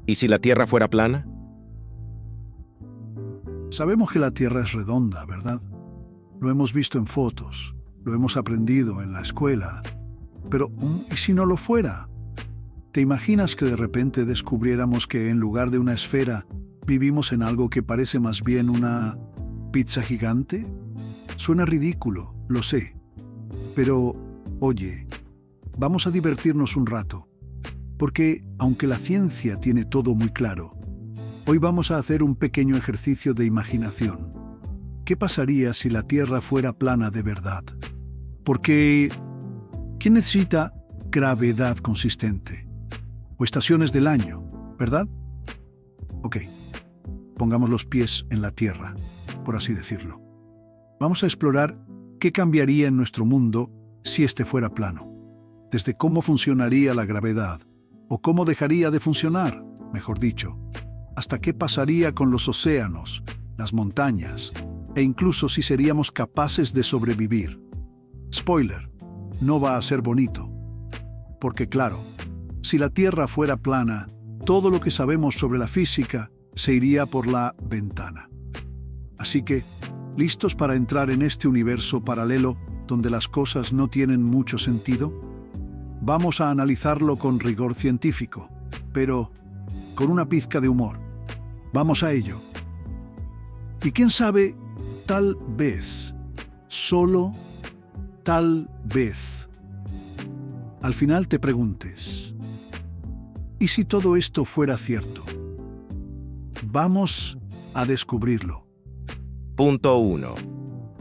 ¿Y si la Tierra fuera plana? Sabemos que la Tierra es redonda, ¿verdad? Lo hemos visto en fotos, lo hemos aprendido en la escuela. Pero, ¿y si no lo fuera? ¿Te imaginas que de repente descubriéramos que en lugar de una esfera vivimos en algo que parece más bien una pizza gigante? Suena ridículo, lo sé. Pero, oye, vamos a divertirnos un rato. Porque, aunque la ciencia tiene todo muy claro, hoy vamos a hacer un pequeño ejercicio de imaginación. ¿Qué pasaría si la Tierra fuera plana de verdad? Porque, ¿quién necesita gravedad consistente? O estaciones del año, ¿verdad? Ok, pongamos los pies en la Tierra, por así decirlo. Vamos a explorar qué cambiaría en nuestro mundo si este fuera plano. Desde cómo funcionaría la gravedad, o cómo dejaría de funcionar, mejor dicho, hasta qué pasaría con los océanos, las montañas, e incluso si seríamos capaces de sobrevivir. Spoiler, no va a ser bonito. Porque claro, si la Tierra fuera plana, todo lo que sabemos sobre la física se iría por la ventana. Así que, ¿listos para entrar en este universo paralelo donde las cosas no tienen mucho sentido? Vamos a analizarlo con rigor científico, pero con una pizca de humor. Vamos a ello. Y quién sabe, tal vez, solo tal vez, al final te preguntes, ¿y si todo esto fuera cierto? Vamos a descubrirlo. Punto 1.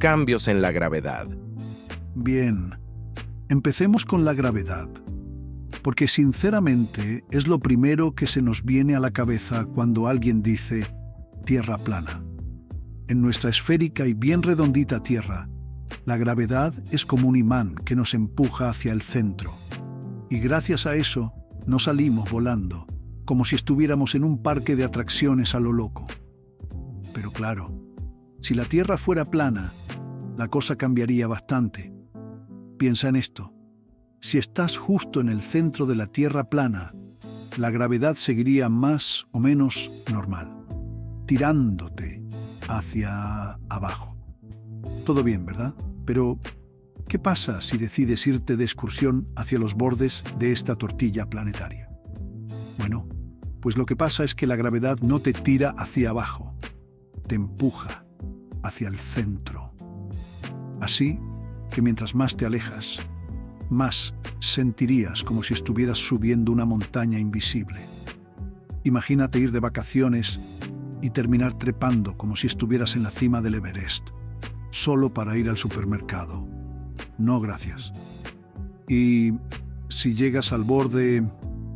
Cambios en la gravedad. Bien, empecemos con la gravedad, porque sinceramente es lo primero que se nos viene a la cabeza cuando alguien dice Tierra plana. En nuestra esférica y bien redondita Tierra, la gravedad es como un imán que nos empuja hacia el centro, y gracias a eso no salimos volando, como si estuviéramos en un parque de atracciones a lo loco. Pero claro, si la Tierra fuera plana, la cosa cambiaría bastante. Piensa en esto. Si estás justo en el centro de la Tierra plana, la gravedad seguiría más o menos normal, tirándote hacia abajo. Todo bien, ¿verdad? Pero, ¿qué pasa si decides irte de excursión hacia los bordes de esta tortilla planetaria? Bueno, pues lo que pasa es que la gravedad no te tira hacia abajo, te empuja hacia el centro. Así que mientras más te alejas, más sentirías como si estuvieras subiendo una montaña invisible. Imagínate ir de vacaciones y terminar trepando como si estuvieras en la cima del Everest, solo para ir al supermercado. No, gracias. Y si llegas al borde,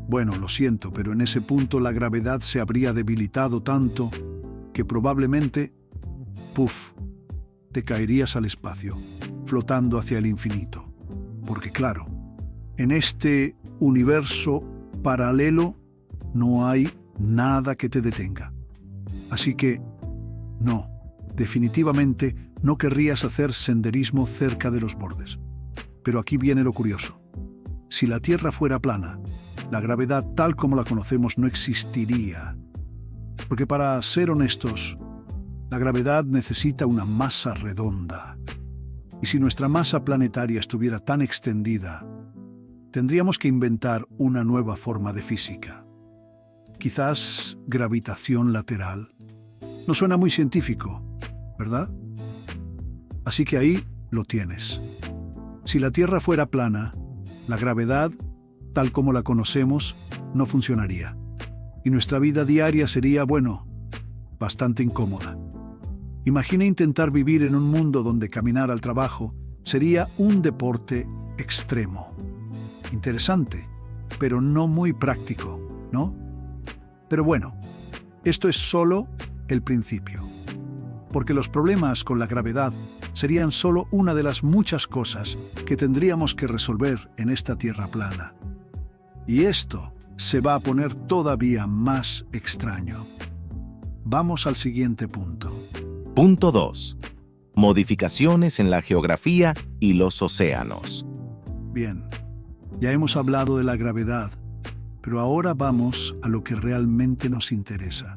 bueno, lo siento, pero en ese punto la gravedad se habría debilitado tanto que probablemente, ¡puf!, te caerías al espacio, flotando hacia el infinito. Porque claro, en este universo paralelo no hay nada que te detenga. Así que, no, definitivamente no querrías hacer senderismo cerca de los bordes. Pero aquí viene lo curioso. Si la Tierra fuera plana, la gravedad tal como la conocemos no existiría. Porque para ser honestos, la gravedad necesita una masa redonda. Y si nuestra masa planetaria estuviera tan extendida, tendríamos que inventar una nueva forma de física. Quizás gravitación lateral. No suena muy científico, ¿verdad? Así que ahí lo tienes. Si la Tierra fuera plana, la gravedad, tal como la conocemos, no funcionaría. Y nuestra vida diaria sería, bueno, bastante incómoda. Imagina intentar vivir en un mundo donde caminar al trabajo sería un deporte extremo. Interesante, pero no muy práctico, ¿no? Pero bueno, esto es solo el principio. Porque los problemas con la gravedad serían solo una de las muchas cosas que tendríamos que resolver en esta Tierra plana. Y esto se va a poner todavía más extraño. Vamos al siguiente punto. Punto 2. Modificaciones en la geografía y los océanos. Bien, ya hemos hablado de la gravedad, Pero ahora vamos a lo que realmente nos interesa.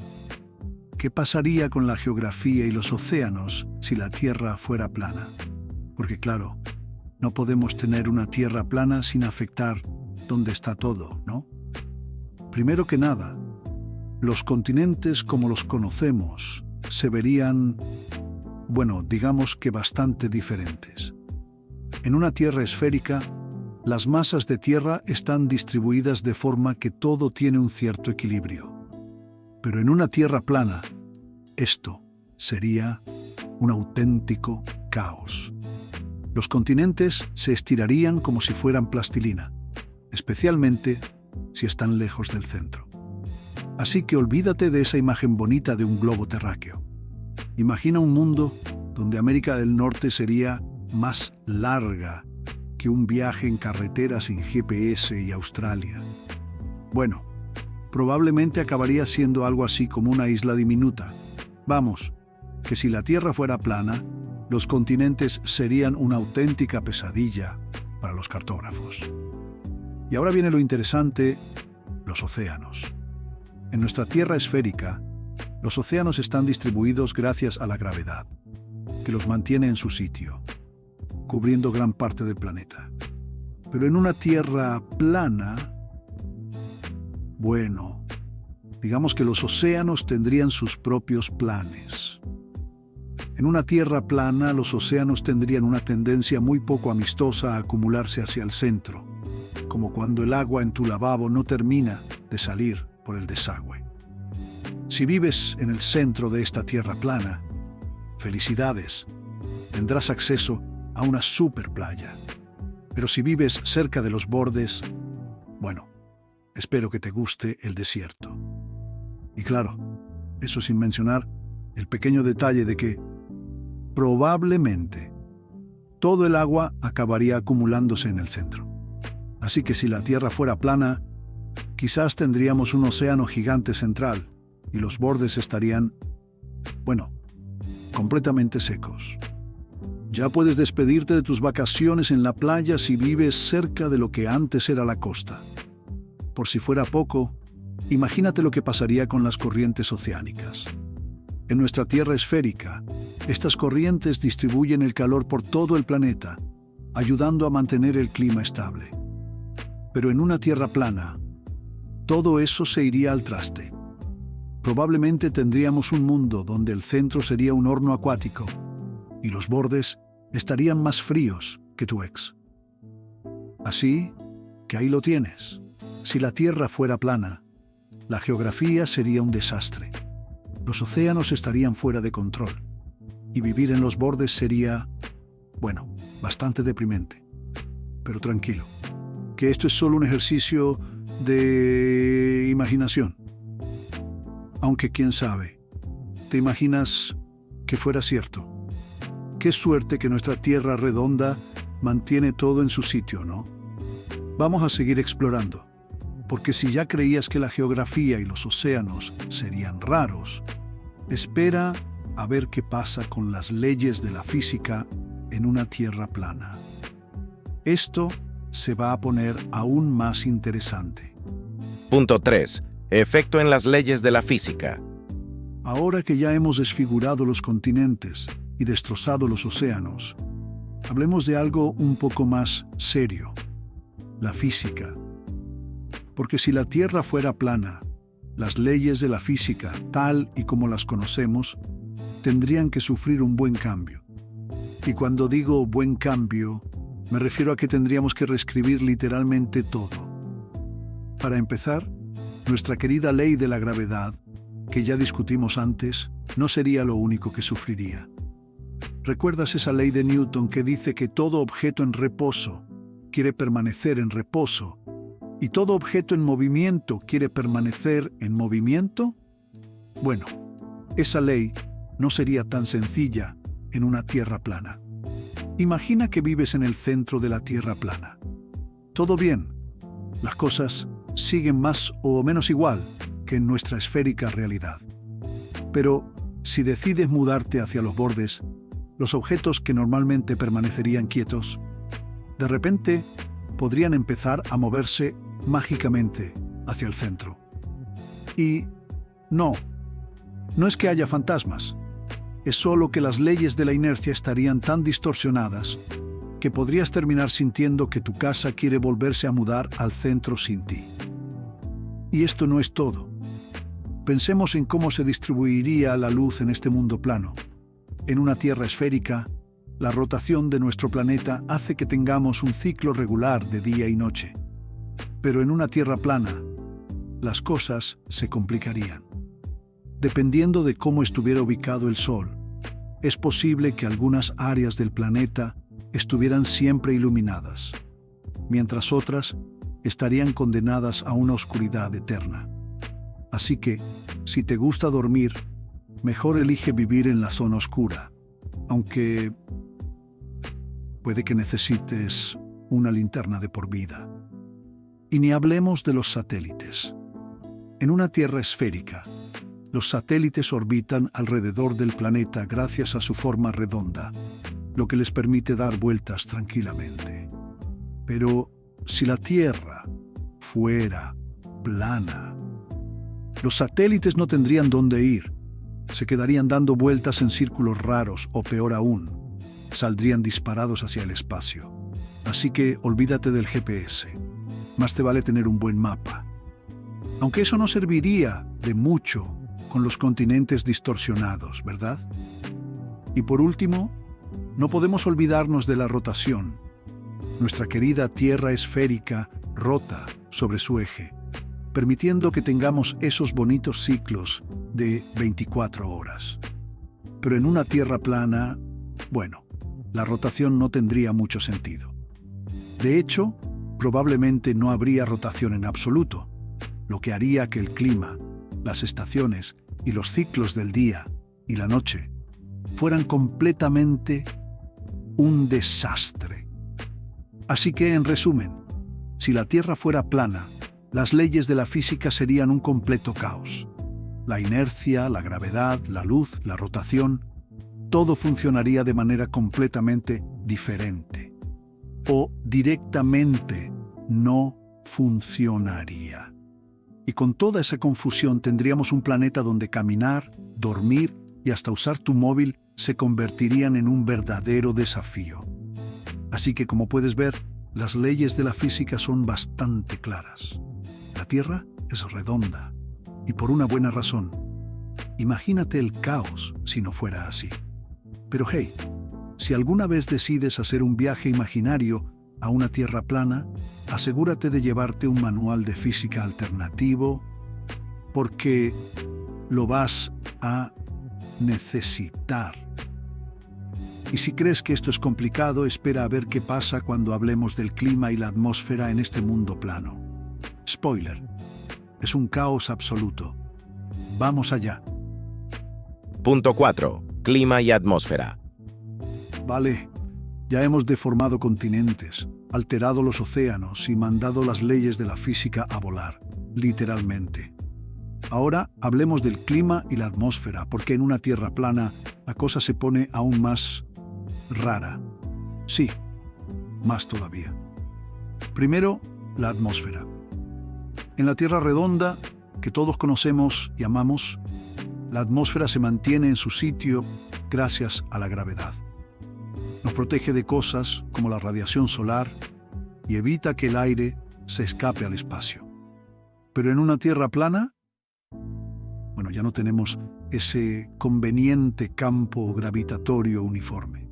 ¿Qué pasaría con la geografía y los océanos si la Tierra fuera plana? Porque claro, no podemos tener una Tierra plana sin afectar donde está todo, ¿no? Primero que nada, los continentes como los conocemos se verían, bueno, digamos que bastante diferentes. En una Tierra esférica, las masas de tierra están distribuidas de forma que todo tiene un cierto equilibrio. Pero en una Tierra plana, esto sería un auténtico caos. Los continentes se estirarían como si fueran plastilina, especialmente si están lejos del centro. Así que olvídate de esa imagen bonita de un globo terráqueo. Imagina un mundo donde América del Norte sería más larga que un viaje en carretera sin GPS y Australia. Bueno, probablemente acabaría siendo algo así como una isla diminuta. Vamos, que si la Tierra fuera plana, los continentes serían una auténtica pesadilla para los cartógrafos. Y ahora viene lo interesante, los océanos. En nuestra Tierra esférica, los océanos están distribuidos gracias a la gravedad, que los mantiene en su sitio, cubriendo gran parte del planeta. Pero en una Tierra plana, bueno, digamos que los océanos tendrían sus propios planes. En una Tierra plana, los océanos tendrían una tendencia muy poco amistosa a acumularse hacia el centro, como cuando el agua en tu lavabo no termina de salir por el desagüe. Si vives en el centro de esta Tierra plana, felicidades, tendrás acceso a una super playa. Pero si vives cerca de los bordes, bueno, espero que te guste el desierto. Y claro, eso sin mencionar el pequeño detalle de que probablemente todo el agua acabaría acumulándose en el centro. Así que si la Tierra fuera plana, quizás tendríamos un océano gigante central y los bordes estarían, bueno, completamente secos. Ya puedes despedirte de tus vacaciones en la playa si vives cerca de lo que antes era la costa. Por si fuera poco, imagínate lo que pasaría con las corrientes oceánicas. En nuestra Tierra esférica, estas corrientes distribuyen el calor por todo el planeta, ayudando a mantener el clima estable. Pero en una Tierra plana, todo eso se iría al traste. Probablemente tendríamos un mundo donde el centro sería un horno acuático y los bordes estarían más fríos que tu ex. Así que ahí lo tienes. Si la Tierra fuera plana, la geografía sería un desastre. Los océanos estarían fuera de control y vivir en los bordes sería, bueno, bastante deprimente. Pero tranquilo, que esto es solo un ejercicio de imaginación. Aunque quién sabe, ¿te imaginas que fuera cierto? Qué suerte que nuestra Tierra redonda mantiene todo en su sitio, ¿no? Vamos a seguir explorando, porque si ya creías que la geografía y los océanos serían raros, espera a ver qué pasa con las leyes de la física en una Tierra plana. Esto se va a poner aún más interesante. Punto 3. Efecto en las leyes de la física. Ahora que ya hemos desfigurado los continentes y destrozado los océanos, hablemos de algo un poco más serio, la física. Porque si la Tierra fuera plana, las leyes de la física, tal y como las conocemos, tendrían que sufrir un buen cambio. Y cuando digo buen cambio, me refiero a que tendríamos que reescribir literalmente todo. Para empezar, nuestra querida ley de la gravedad, que ya discutimos antes, no sería lo único que sufriría. ¿Recuerdas esa ley de Newton que dice que todo objeto en reposo quiere permanecer en reposo y todo objeto en movimiento quiere permanecer en movimiento? Bueno, esa ley no sería tan sencilla en una Tierra plana. Imagina que vives en el centro de la Tierra plana. Todo bien, las cosas siguen más o menos igual que en nuestra esférica realidad. Pero si decides mudarte hacia los bordes, los objetos que normalmente permanecerían quietos, de repente podrían empezar a moverse mágicamente hacia el centro. Y no es que haya fantasmas, es solo que las leyes de la inercia estarían tan distorsionadas que podrías terminar sintiendo que tu casa quiere volverse a mudar al centro sin ti. Y esto no es todo. Pensemos en cómo se distribuiría la luz en este mundo plano. En una Tierra esférica, la rotación de nuestro planeta hace que tengamos un ciclo regular de día y noche. Pero en una Tierra plana, las cosas se complicarían. Dependiendo de cómo estuviera ubicado el Sol, es posible que algunas áreas del planeta estuvieran siempre iluminadas, mientras otras estarían condenadas a una oscuridad eterna. Así que, si te gusta dormir, mejor elige vivir en la zona oscura, aunque puede que necesites una linterna de por vida. Y ni hablemos de los satélites. En una Tierra esférica, los satélites orbitan alrededor del planeta gracias a su forma redonda, lo que les permite dar vueltas tranquilamente. Pero si la Tierra fuera plana, los satélites no tendrían dónde ir. Se quedarían dando vueltas en círculos raros o, peor aún, saldrían disparados hacia el espacio. Así que olvídate del GPS. Más te vale tener un buen mapa. Aunque eso no serviría de mucho con los continentes distorsionados, ¿verdad? Y por último, no podemos olvidarnos de la rotación. Nuestra querida Tierra esférica rota sobre su eje, permitiendo que tengamos esos bonitos ciclos de 24 horas. Pero en una Tierra plana, bueno, la rotación no tendría mucho sentido. De hecho, probablemente no habría rotación en absoluto, lo que haría que el clima, las estaciones y los ciclos del día y la noche fueran completamente un desastre. Así que, en resumen, si la Tierra fuera plana, las leyes de la física serían un completo caos. La inercia, la gravedad, la luz, la rotación, todo funcionaría de manera completamente diferente. O directamente no funcionaría. Y con toda esa confusión tendríamos un planeta donde caminar, dormir y hasta usar tu móvil se convertirían en un verdadero desafío. Así que, como puedes ver, las leyes de la física son bastante claras. La Tierra es redonda, y por una buena razón. Imagínate el caos si no fuera así. Pero hey, si alguna vez decides hacer un viaje imaginario a una Tierra plana, asegúrate de llevarte un manual de física alternativo, porque lo vas a necesitar. Y si crees que esto es complicado, espera a ver qué pasa cuando hablemos del clima y la atmósfera en este mundo plano. Spoiler, es un caos absoluto. Vamos allá. Punto 4. Clima y atmósfera. Vale, ya hemos deformado continentes, alterado los océanos y mandado las leyes de la física a volar, literalmente. Ahora hablemos del clima y la atmósfera, porque en una Tierra plana la cosa se pone aún más rara. Sí, más todavía. Primero, la atmósfera. En la Tierra redonda, que todos conocemos y amamos, la atmósfera se mantiene en su sitio gracias a la gravedad. Nos protege de cosas como la radiación solar y evita que el aire se escape al espacio. Pero en una Tierra plana, bueno, ya no tenemos ese conveniente campo gravitatorio uniforme.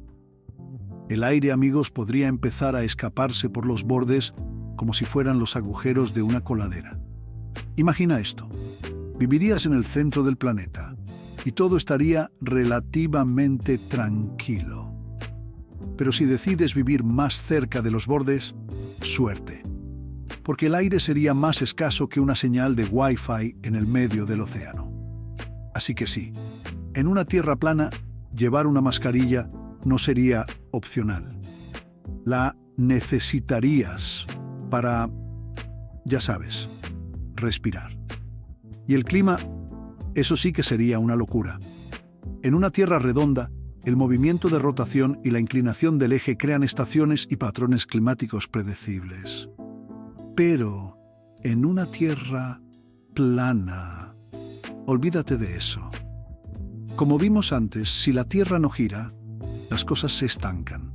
El aire, amigos, podría empezar a escaparse por los bordes como si fueran los agujeros de una coladera. Imagina esto. Vivirías en el centro del planeta y todo estaría relativamente tranquilo. Pero si decides vivir más cerca de los bordes, suerte. Porque el aire sería más escaso que una señal de Wi-Fi en el medio del océano. Así que sí, en una Tierra plana, llevar una mascarilla no sería opcional. La necesitarías para, ya sabes, respirar. Y el clima, eso sí que sería una locura. En una Tierra redonda, el movimiento de rotación y la inclinación del eje crean estaciones y patrones climáticos predecibles. Pero, En una tierra plana, olvídate de eso. Como vimos antes, si la Tierra no gira, las cosas se estancan.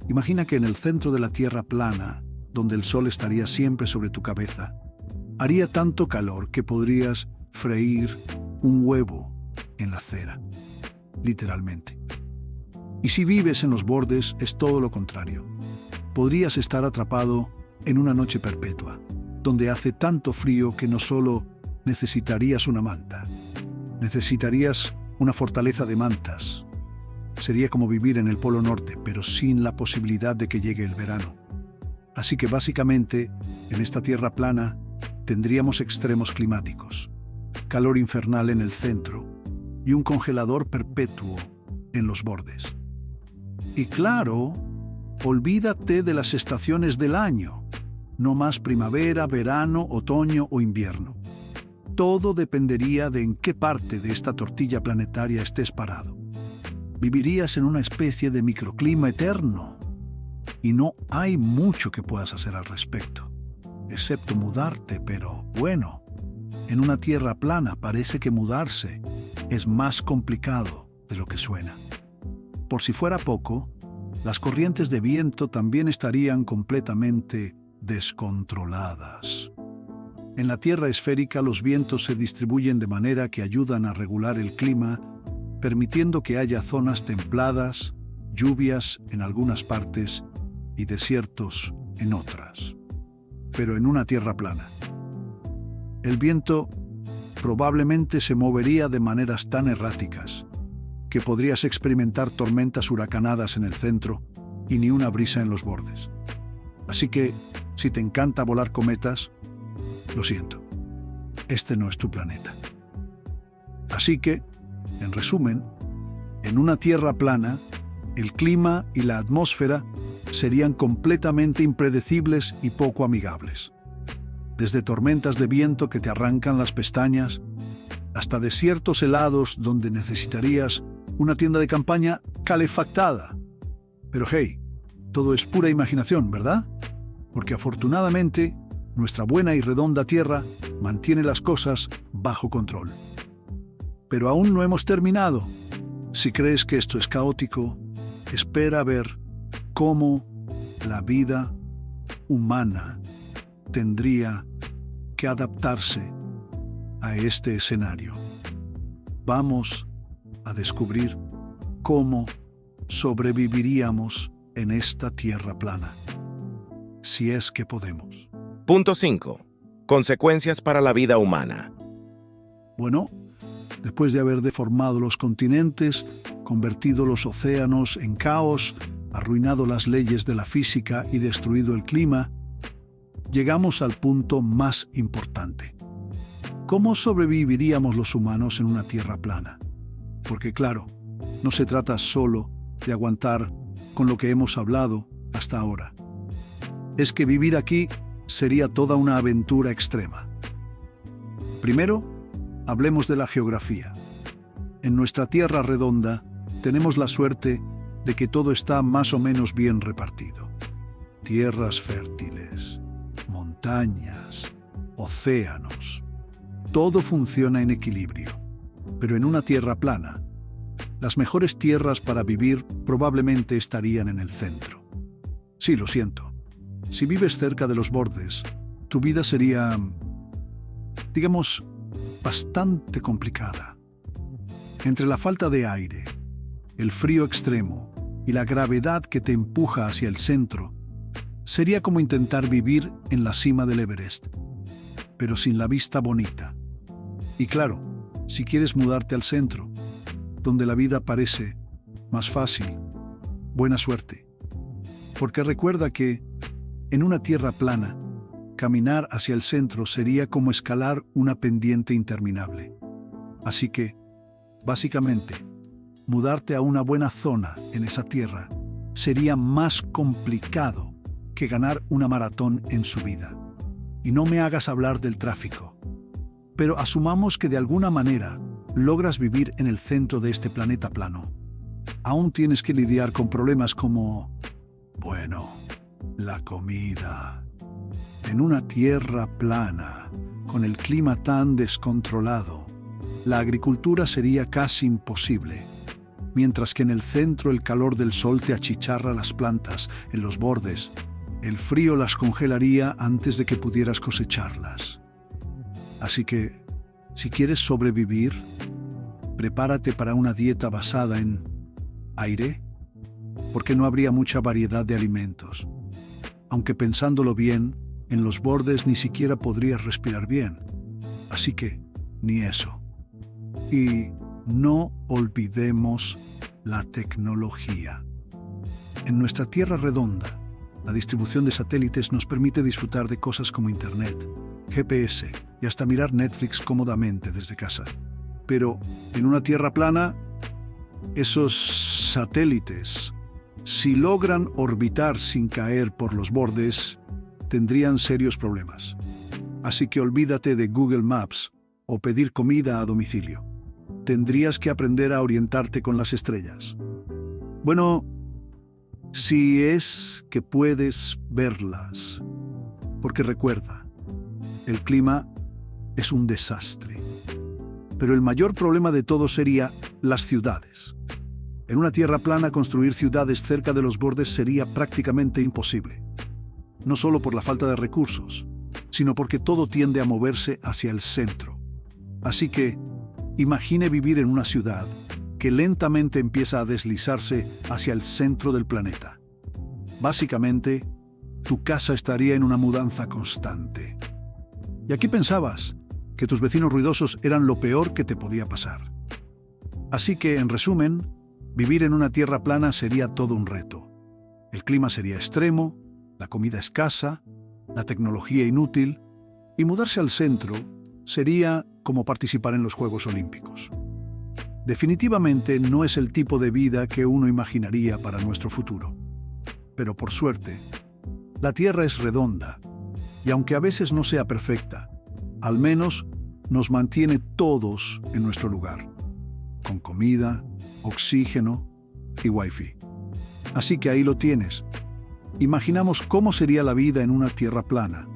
Imagina que en el centro de la Tierra plana, donde el sol estaría siempre sobre tu cabeza, haría tanto calor que podrías freír un huevo en la acera, literalmente. Y si vives en los bordes, es todo lo contrario. Podrías estar atrapado en una noche perpetua, donde hace tanto frío que no solo necesitarías una manta, necesitarías una fortaleza de mantas. Sería como vivir en el Polo Norte, pero sin la posibilidad de que llegue el verano. Así que básicamente, en esta tierra plana, tendríamos extremos climáticos, calor infernal en el centro y un congelador perpetuo en los bordes. Y claro, olvídate de las estaciones del año. No más primavera, verano, otoño o invierno. Todo dependería de en qué parte de esta tortilla planetaria estés parado. Vivirías en una especie de microclima eterno. Y no hay mucho que puedas hacer al respecto, excepto mudarte, pero bueno, en una tierra plana parece que mudarse es más complicado de lo que suena. Por si fuera poco, las corrientes de viento también estarían completamente descontroladas. En la Tierra esférica los vientos se distribuyen de manera que ayudan a regular el clima, permitiendo que haya zonas templadas, lluvias en algunas partes y desiertos en otras. Pero en una tierra plana, el viento probablemente se movería de maneras tan erráticas que podrías experimentar tormentas huracanadas en el centro y ni una brisa en los bordes. Así que, si te encanta volar cometas, lo siento, este no es tu planeta. Así que, en resumen, en una tierra plana, el clima y la atmósfera serían completamente impredecibles y poco amigables. Desde tormentas de viento que te arrancan las pestañas, hasta desiertos helados donde necesitarías una tienda de campaña calefactada. Pero hey, todo es pura imaginación, ¿verdad? Porque afortunadamente, nuestra buena y redonda Tierra mantiene las cosas bajo control. Pero aún no hemos terminado. Si crees que esto es caótico, espera a ver cómo la vida humana tendría que adaptarse a este escenario. Vamos a descubrir cómo sobreviviríamos en esta tierra plana, si es que podemos. Punto 5. Consecuencias para la vida humana. Bueno, después de haber deformado los continentes, convertido los océanos en caos, arruinado las leyes de la física y destruido el clima, llegamos al punto más importante. ¿Cómo sobreviviríamos los humanos en una tierra plana? Porque claro, no se trata solo de aguantar con lo que hemos hablado hasta ahora. Es que vivir aquí sería toda una aventura extrema. Primero, hablemos de la geografía. En nuestra tierra redonda tenemos la suerte de que todo está más o menos bien repartido. Tierras fértiles, montañas, océanos. Todo funciona en equilibrio. Pero en una tierra plana, las mejores tierras para vivir probablemente estarían en el centro. Sí, lo siento. Si vives cerca de los bordes, tu vida sería, digamos, bastante complicada. Entre la falta de aire, el frío extremo y la gravedad que te empuja hacia el centro, sería como intentar vivir en la cima del Everest, pero sin la vista bonita. Y claro, si quieres mudarte al centro, donde la vida parece más fácil, buena suerte. Porque recuerda que, en una tierra plana, caminar hacia el centro sería como escalar una pendiente interminable. Así que, básicamente, mudarte a una buena zona en esa tierra sería más complicado que ganar una maratón en su vida. Y no me hagas hablar del tráfico. Pero asumamos que de alguna manera logras vivir en el centro de este planeta plano. Aún tienes que lidiar con problemas como, bueno, la comida, En una tierra plana, con el clima tan descontrolado, la agricultura sería casi imposible, mientras que en el centro el calor del sol te achicharra las plantas, en los bordes, el frío las congelaría antes de que pudieras cosecharlas. Así que, si quieres sobrevivir, prepárate para una dieta basada en aire, porque no habría mucha variedad de alimentos. Aunque pensándolo bien, en los bordes ni siquiera podrías respirar bien. Así que, ni eso. Y no olvidemos la tecnología. En nuestra Tierra redonda, la distribución de satélites nos permite disfrutar de cosas como Internet, GPS y hasta mirar Netflix cómodamente desde casa. Pero en una Tierra plana, esos satélites, si logran orbitar sin caer por los bordes, tendrían serios problemas. Así que olvídate de Google Maps o pedir comida a domicilio. Tendrías que aprender a orientarte con las estrellas. Bueno, si es que puedes verlas. Porque recuerda, el clima es un desastre. Pero el mayor problema de todo sería las ciudades. En una tierra plana, construir ciudades cerca de los bordes sería prácticamente imposible. No solo por la falta de recursos, sino porque todo tiende a moverse hacia el centro. Así que, imagine vivir en una ciudad que lentamente empieza a deslizarse hacia el centro del planeta. Básicamente, tu casa estaría en una mudanza constante. Y aquí pensabas que tus vecinos ruidosos eran lo peor que te podía pasar. Así que, en resumen, vivir en una tierra plana sería todo un reto. El clima sería extremo, la comida escasa, la tecnología inútil, y mudarse al centro sería como participar en los Juegos Olímpicos. Definitivamente no es el tipo de vida que uno imaginaría para nuestro futuro. Pero por suerte, la Tierra es redonda, y aunque a veces no sea perfecta, al menos nos mantiene todos en nuestro lugar, con comida, oxígeno y wifi. Así que ahí lo tienes. Imaginamos cómo sería la vida en una tierra plana.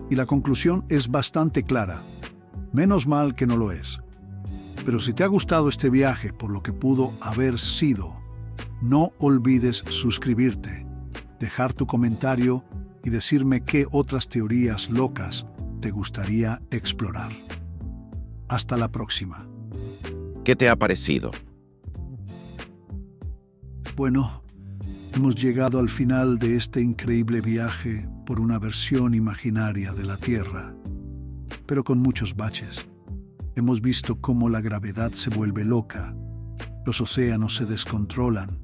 Y la conclusión es bastante clara. Menos mal que no lo es. Pero si te ha gustado este viaje por lo que pudo haber sido, no olvides suscribirte, dejar tu comentario y decirme qué otras teorías locas te gustaría explorar. Hasta la próxima. ¿Qué te ha parecido? Bueno, hemos llegado al final de este increíble viaje por una versión imaginaria de la Tierra, pero con muchos baches. Hemos visto cómo la gravedad se vuelve loca, los océanos se descontrolan,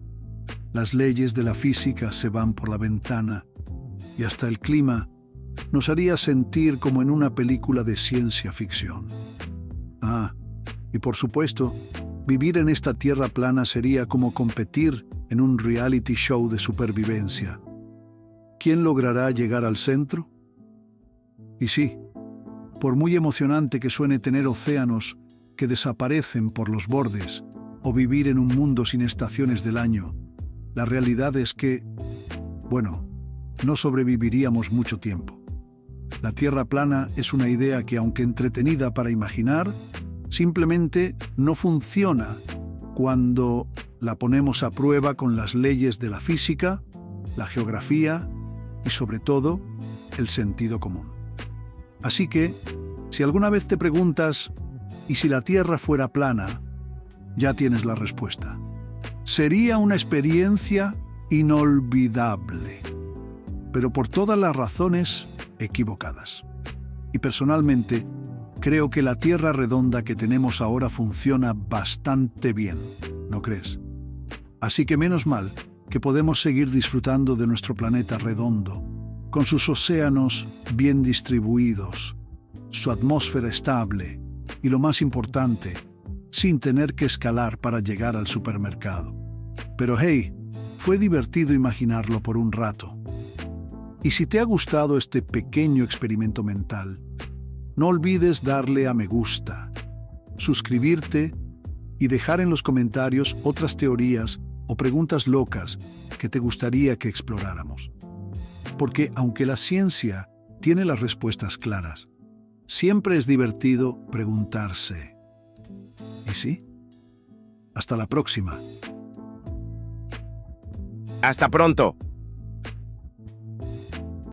las leyes de la física se van por la ventana y hasta el clima nos haría sentir como en una película de ciencia ficción. Y por supuesto, vivir en esta tierra plana sería como competir en un reality show de supervivencia. ¿Quién logrará llegar al centro? Y sí, por muy emocionante que suene tener océanos que desaparecen por los bordes o vivir en un mundo sin estaciones del año, la realidad es que, no sobreviviríamos mucho tiempo. La tierra plana es una idea que, aunque entretenida para imaginar, simplemente no funciona cuando la ponemos a prueba con las leyes de la física, la geografía y, sobre todo, el sentido común. Así que, si alguna vez te preguntas, ¿y si la Tierra fuera plana?, ya tienes la respuesta. Sería una experiencia inolvidable, pero por todas las razones equivocadas. Y personalmente, creo que la Tierra redonda que tenemos ahora funciona bastante bien, ¿no crees? Así que menos mal que podemos seguir disfrutando de nuestro planeta redondo, con sus océanos bien distribuidos, su atmósfera estable y, lo más importante, sin tener que escalar para llegar al supermercado. Pero hey, fue divertido imaginarlo por un rato. Y si te ha gustado este pequeño experimento mental, no olvides darle a me gusta, suscribirte y dejar en los comentarios otras teorías o preguntas locas que te gustaría que exploráramos. Porque aunque la ciencia tiene las respuestas claras. Siempre es divertido preguntarse. ¿Y sí? Hasta la próxima. Hasta pronto.